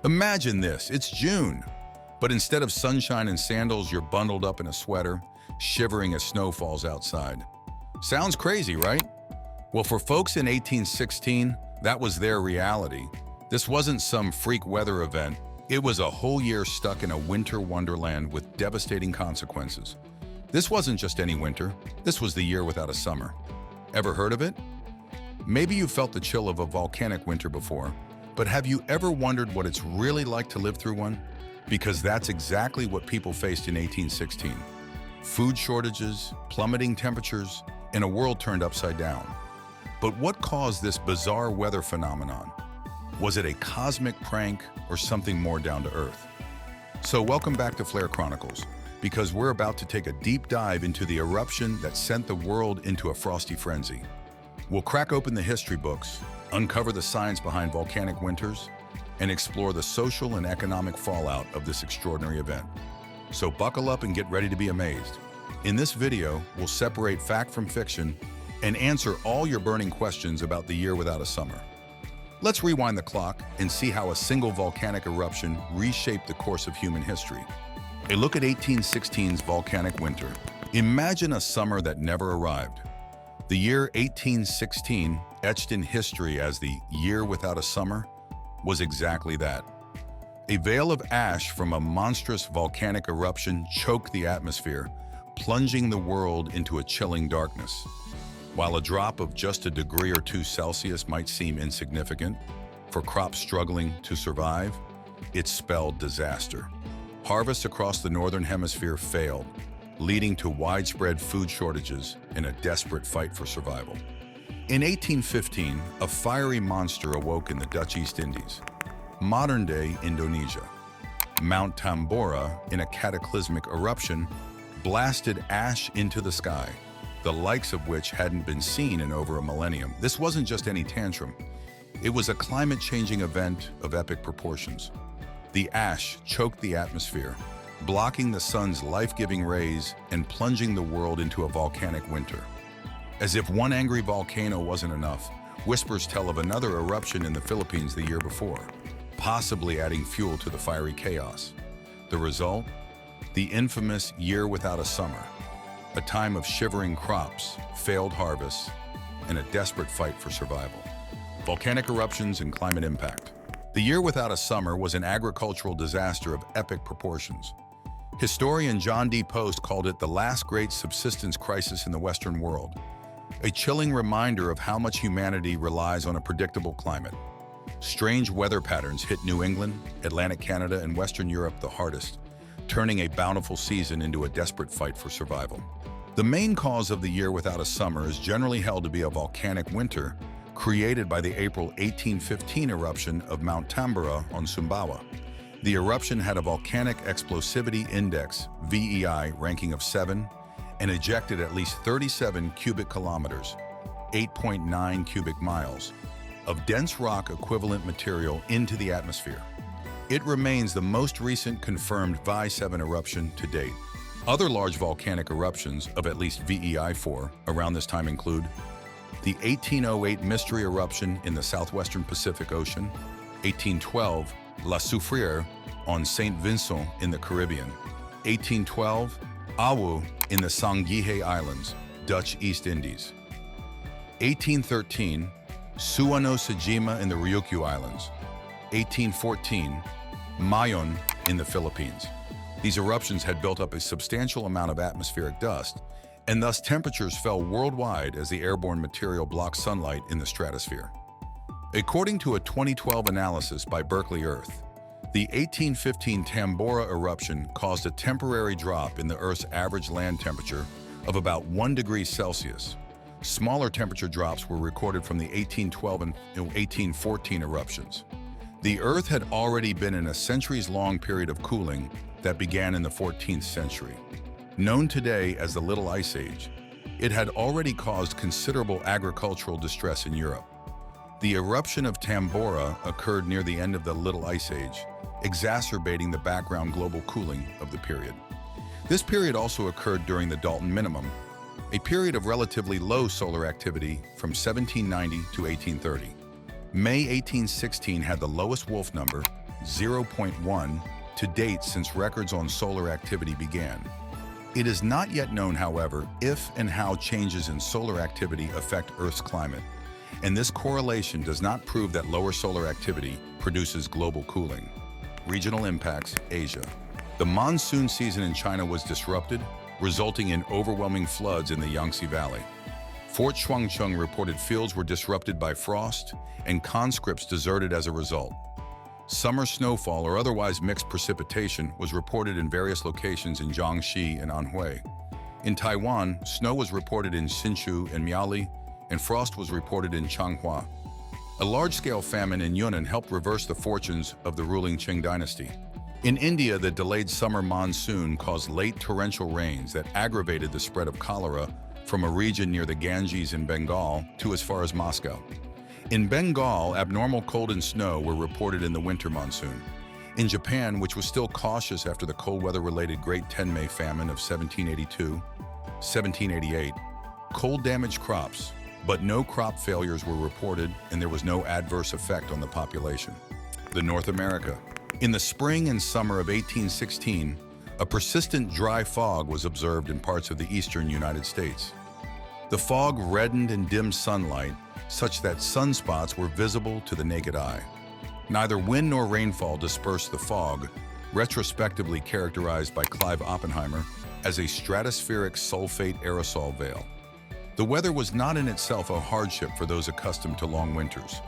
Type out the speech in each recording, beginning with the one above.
Imagine this, it's June, but instead of sunshine and sandals, you're bundled up in a sweater, shivering as snow falls outside. Sounds crazy, right? Well, for folks in 1816, that was their reality. This wasn't some freak weather event. It was a whole year stuck in a winter wonderland with devastating consequences. This wasn't just any winter. This was the year without a summer. Ever heard of it? Maybe you felt the chill of a volcanic winter before, but have you ever wondered what it's really like to live through one? Because that's exactly what people faced in 1816. Food shortages, plummeting temperatures, and a world turned upside down. But what caused this bizarre weather phenomenon? Was it a cosmic prank or something more down to earth? So welcome back to Flare Chronicles, because we're about to take a deep dive into the eruption that sent the world into a frosty frenzy. We'll crack open the history books, uncover the science behind volcanic winters, and explore the social and economic fallout of this extraordinary event. So buckle up and get ready to be amazed. In this video, we'll separate fact from fiction and answer all your burning questions about the year without a summer. Let's rewind the clock and see how a single volcanic eruption reshaped the course of human history. A look at 1816's volcanic winter. Imagine a summer that never arrived. The year 1816, etched in history as the year without a summer, was exactly that. A veil of ash from a monstrous volcanic eruption choked the atmosphere, plunging the world into a chilling darkness. While a drop of just a degree or two Celsius might seem insignificant, for crops struggling to survive, it spelled disaster. Harvests across the northern hemisphere failed, leading to widespread food shortages and a desperate fight for survival. In 1815, a fiery monster awoke in the Dutch East Indies, modern-day Indonesia. Mount Tambora, in a cataclysmic eruption, blasted ash into the sky, the likes of which hadn't been seen in over a millennium. This wasn't just any tantrum. It was a climate-changing event of epic proportions. The ash choked the atmosphere, blocking the sun's life-giving rays and plunging the world into a volcanic winter. As if one angry volcano wasn't enough, whispers tell of another eruption in the Philippines the year before, possibly adding fuel to the fiery chaos. The result? The infamous year without a summer, a time of shivering crops, failed harvests, and a desperate fight for survival. Volcanic eruptions and climate impact. The year without a summer was an agricultural disaster of epic proportions. Historian John D. Post called it the last great subsistence crisis in the Western world, a chilling reminder of how much humanity relies on a predictable climate. Strange weather patterns hit New England, Atlantic Canada, and Western Europe the hardest, turning a bountiful season into a desperate fight for survival. The main cause of the year without a summer is generally held to be a volcanic winter created by the April 1815 eruption of Mount Tambora on Sumbawa. The eruption had a volcanic explosivity index, VEI, ranking of 7, and ejected at least 37 cubic kilometers, 8.9 cubic miles, of dense rock equivalent material into the atmosphere. It remains the most recent confirmed VEI-7 eruption to date. Other large volcanic eruptions of at least VEI-4 around this time include the 1808 Mystery Eruption in the southwestern Pacific Ocean, 1812 La Soufriere on St. Vincent in the Caribbean, 1812 Awu in the Sangihe Islands, Dutch East Indies, 1813 Suwano Sajima in the Ryukyu Islands, 1814 Mayon in the Philippines. These eruptions had built up a substantial amount of atmospheric dust, and thus temperatures fell worldwide as the airborne material blocked sunlight in the stratosphere. According to a 2012 analysis by Berkeley Earth, the 1815 Tambora eruption caused a temporary drop in the Earth's average land temperature of about 1 degree Celsius. Smaller temperature drops were recorded from the 1812 and 1814 eruptions. The Earth had already been in a centuries-long period of cooling that began in the 14th century. Known today as the Little Ice Age, it had already caused considerable agricultural distress in Europe. The eruption of Tambora occurred near the end of the Little Ice Age, exacerbating the background global cooling of the period. This period also occurred during the Dalton Minimum, a period of relatively low solar activity from 1790 to 1830. May 1816 had the lowest Wolf number, 0.1 to date since records on solar activity began. It is not yet known, however, if and how changes in solar activity affect Earth's climate, and this correlation does not prove that lower solar activity produces global cooling. Regional impacts, Asia. The monsoon season in China was disrupted, resulting in overwhelming floods in the Yangtze Valley. Fort Chuangcheng reported fields were disrupted by frost, and conscripts deserted as a result. Summer snowfall or otherwise mixed precipitation was reported in various locations in Jiangxi and Anhui. In Taiwan, snow was reported in Hsinchu and Miaoli, and frost was reported in Changhua. A large-scale famine in Yunnan helped reverse the fortunes of the ruling Qing dynasty. In India, the delayed summer monsoon caused late torrential rains that aggravated the spread of cholera from a region near the Ganges in Bengal to as far as Moscow. In Bengal, abnormal cold and snow were reported in the winter monsoon. In Japan, which was still cautious after the cold weather-related Great Tenmei famine of 1782-1788, cold damaged crops, but no crop failures were reported and there was no adverse effect on the population. North America. In the spring and summer of 1816, a persistent dry fog was observed in parts of the eastern United States. The fog reddened and dimmed sunlight, such that sunspots were visible to the naked eye. Neither wind nor rainfall dispersed the fog, retrospectively characterized by Clive Oppenheimer as a stratospheric sulfate aerosol veil. The weather was not in itself a hardship for those accustomed to long winters.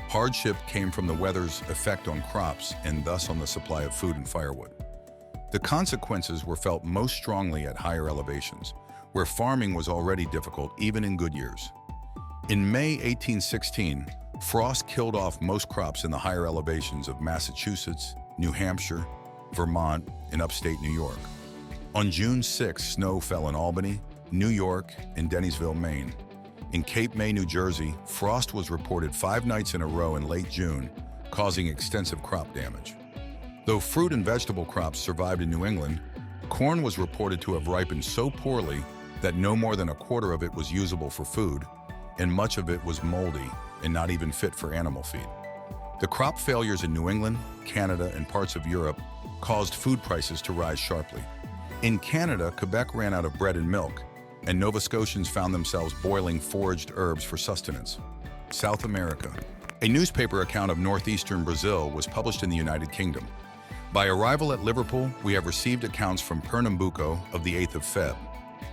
Hardship came from the weather's effect on crops and thus on the supply of food and firewood. The consequences were felt most strongly at higher elevations, where farming was already difficult even in good years. In May 1816, frost killed off most crops in the higher elevations of Massachusetts, New Hampshire, Vermont, and upstate New York. On June 6, snow fell in Albany, New York, and Dennisville, Maine. In Cape May, New Jersey, frost was reported 5 nights in a row in late June, causing extensive crop damage. Though fruit and vegetable crops survived in New England, corn was reported to have ripened so poorly that no more than a quarter of it was usable for food, and much of it was moldy and not even fit for animal feed. The crop failures in New England, Canada, and parts of Europe caused food prices to rise sharply. In Canada, Quebec ran out of bread and milk, and Nova Scotians found themselves boiling foraged herbs for sustenance. South America. A newspaper account of northeastern Brazil was published in the United Kingdom. By arrival at Liverpool, we have received accounts from Pernambuco of the 8th of Feb,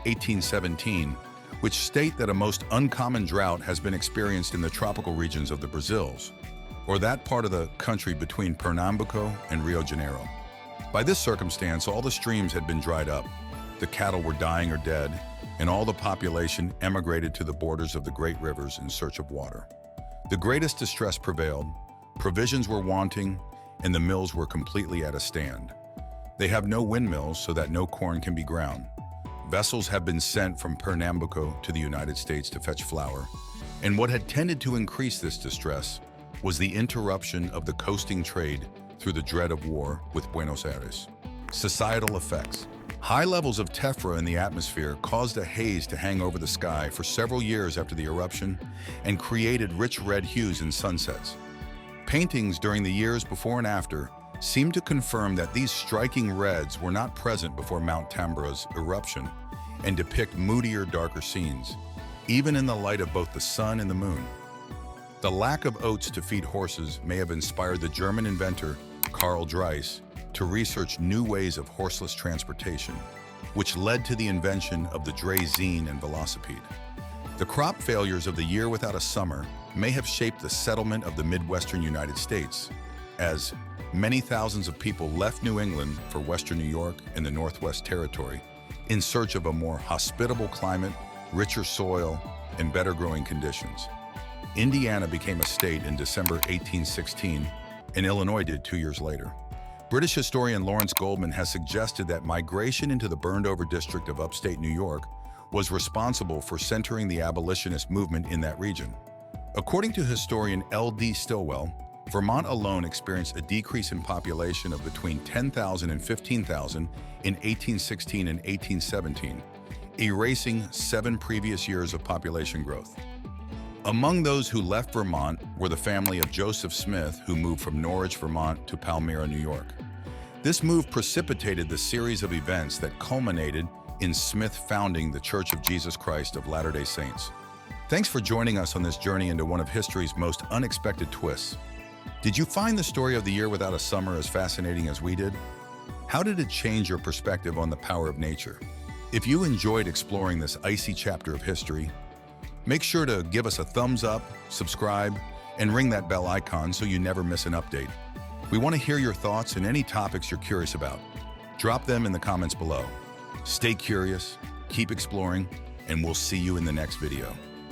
1817, which state that a most uncommon drought has been experienced in the tropical regions of the Brazils, or that part of the country between Pernambuco and Rio de Janeiro. By this circumstance, all the streams had been dried up, the cattle were dying or dead, and all the population emigrated to the borders of the great rivers in search of water. The greatest distress prevailed, provisions were wanting, and the mills were completely at a stand. They have no windmills so that no corn can be ground. Vessels have been sent from Pernambuco to the United States to fetch flour, and what had tended to increase this distress was the interruption of the coasting trade through the dread of war with Buenos Aires. Societal effects. High levels of tephra in the atmosphere caused a haze to hang over the sky for several years after the eruption and created rich red hues in sunsets. Paintings during the years before and after seem to confirm that these striking reds were not present before Mount Tambora's eruption and depict moodier, darker scenes, even in the light of both the sun and the moon. The lack of oats to feed horses may have inspired the German inventor Karl Dreiss to research new ways of horseless transportation, which led to the invention of the Draisine and velocipede. The crop failures of the year without a summer may have shaped the settlement of the Midwestern United States, as many thousands of people left New England for Western New York and the Northwest Territory in search of a more hospitable climate, richer soil, and better growing conditions. Indiana became a state in December 1816, and Illinois did 2 years later. British historian Lawrence Goldman has suggested that migration into the burned-over district of upstate New York was responsible for centering the abolitionist movement in that region. According to historian L.D. Stillwell, Vermont alone experienced a decrease in population of between 10,000 and 15,000 in 1816 and 1817, erasing 7 previous years of population growth. Among those who left Vermont were the family of Joseph Smith, who moved from Norwich, Vermont to Palmyra, New York. This move precipitated the series of events that culminated in Smith founding the Church of Jesus Christ of Latter-day Saints. Thanks for joining us on this journey into one of history's most unexpected twists. Did you find the story of the year without a summer as fascinating as we did? How did it change your perspective on the power of nature? If you enjoyed exploring this icy chapter of history, make sure to give us a thumbs up, subscribe, and ring that bell icon so you never miss an update. We want to hear your thoughts and any topics you're curious about. Drop them in the comments below. Stay curious, keep exploring, and we'll see you in the next video.